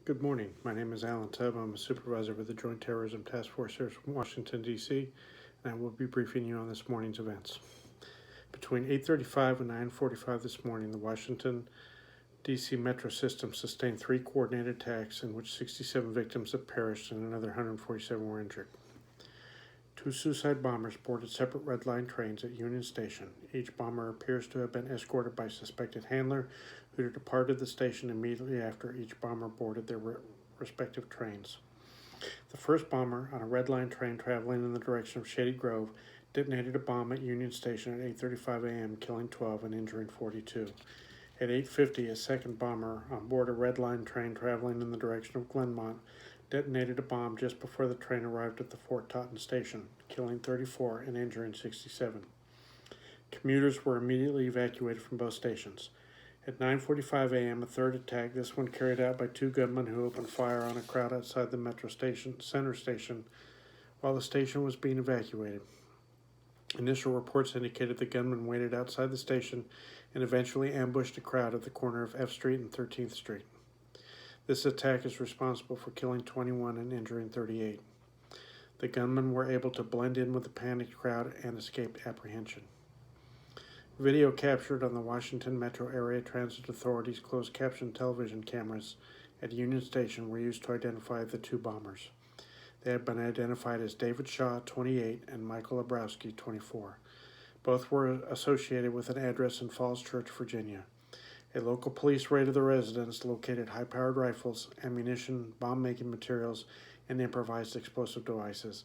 Good morning. My name is Alan Tubb. I'm a supervisor with the Joint Terrorism Task Force here from Washington, D.C., and I will be briefing you on this morning's events. Between 8:35 and 9:45 this morning, the Washington, D.C. metro system sustained 3 coordinated attacks in which 67 victims have perished and another 147 were injured. 2 suicide bombers boarded separate Red Line trains at Union Station. Each bomber appears to have been escorted by a suspected handler who departed the station immediately after each bomber boarded their respective trains. The first bomber, on a Red Line train traveling in the direction of Shady Grove, detonated a bomb at Union Station at 8:35 a.m., killing 12 and injuring 42. At 8:50, a second bomber on board a Red Line train traveling in the direction of Glenmont detonated a bomb just before the train arrived at the Fort Totten station, killing 34 and injuring 67. Commuters were immediately evacuated from both stations. At 9:45 a.m., a third attack, this one carried out by 2 gunmen who opened fire on a crowd outside the metro station, center station, while the station was being evacuated. Initial reports indicated the gunmen waited outside the station and eventually ambushed a crowd at the corner of F Street and 13th Street. This attack is responsible for killing 21 and injuring 38. The gunmen were able to blend in with the panicked crowd and escaped apprehension. Video captured on the Washington Metro Area Transit Authority's closed caption television cameras at Union Station were used to identify the 2 bombers. They have been identified as David Shaw, 28, and Michael Abrowski, 24. Both were associated with an address in Falls Church, Virginia. A local police raid of the residence located high-powered rifles, ammunition, bomb-making materials, and improvised explosive devices,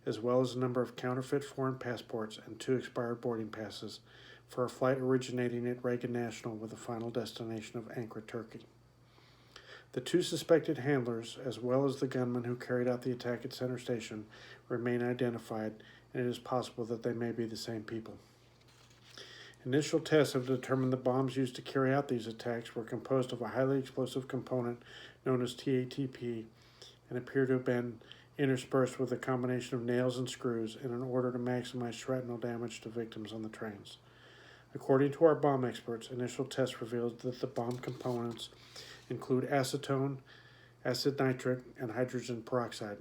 as well as a number of counterfeit foreign passports and 2 expired boarding passes for a flight originating at Reagan National with a final destination of Ankara, Turkey. The 2 suspected handlers, as well as the gunman who carried out the attack at Center Station, remain identified, and it is possible that they may be the same people. Initial tests have determined the bombs used to carry out these attacks were composed of a highly explosive component known as TATP and appear to have been interspersed with a combination of nails and screws in an order to maximize shrapnel damage to victims on the trains. According to our bomb experts, initial tests revealed that the bomb components include acetone, acid nitric, and hydrogen peroxide.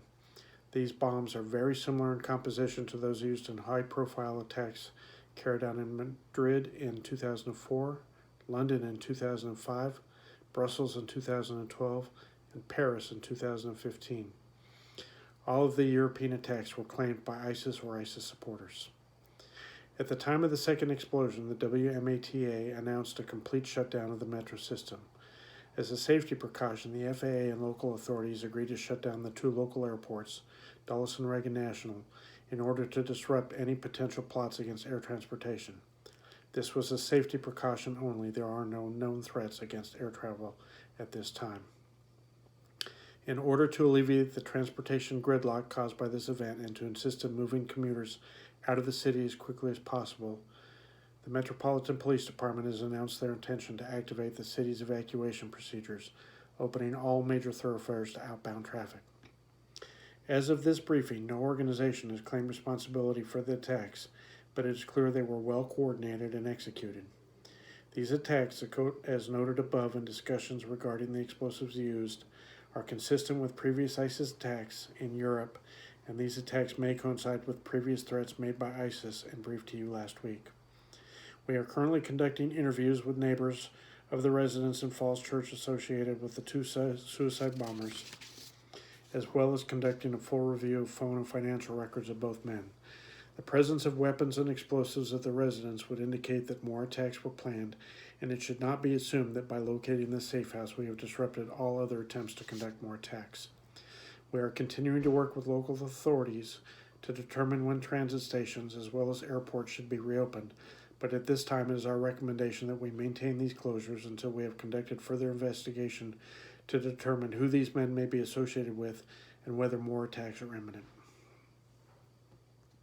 These bombs are very similar in composition to those used in high-profile attacks carried out in Madrid in 2004, London in 2005, Brussels in 2012, and Paris in 2015. All of the European attacks were claimed by ISIS or ISIS supporters. At the time of the second explosion, the WMATA announced a complete shutdown of the metro system. As a safety precaution, the FAA and local authorities agreed to shut down the 2 local airports, Dulles and Reagan National, in order to disrupt any potential plots against air transportation. This was a safety precaution only. There are no known threats against air travel at this time. In order to alleviate the transportation gridlock caused by this event and to insist on moving commuters out of the city as quickly as possible, the Metropolitan Police Department has announced their intention to activate the city's evacuation procedures, opening all major thoroughfares to outbound traffic. As of this briefing, no organization has claimed responsibility for the attacks, but it is clear they were well coordinated and executed. These attacks, as noted above in discussions regarding the explosives used, are consistent with previous ISIS attacks in Europe, and these attacks may coincide with previous threats made by ISIS and briefed to you last week. We are currently conducting interviews with neighbors of the residents in Falls Church associated with the 2 suicide bombers, as well as conducting a full review of phone and financial records of both men. The presence of weapons and explosives at the residence would indicate that more attacks were planned, and it should not be assumed that by locating this safe house we have disrupted all other attempts to conduct more attacks. We are continuing to work with local authorities to determine when transit stations as well as airports should be reopened, but at this time it is our recommendation that we maintain these closures until we have conducted further investigation to determine who these men may be associated with and whether more attacks are imminent.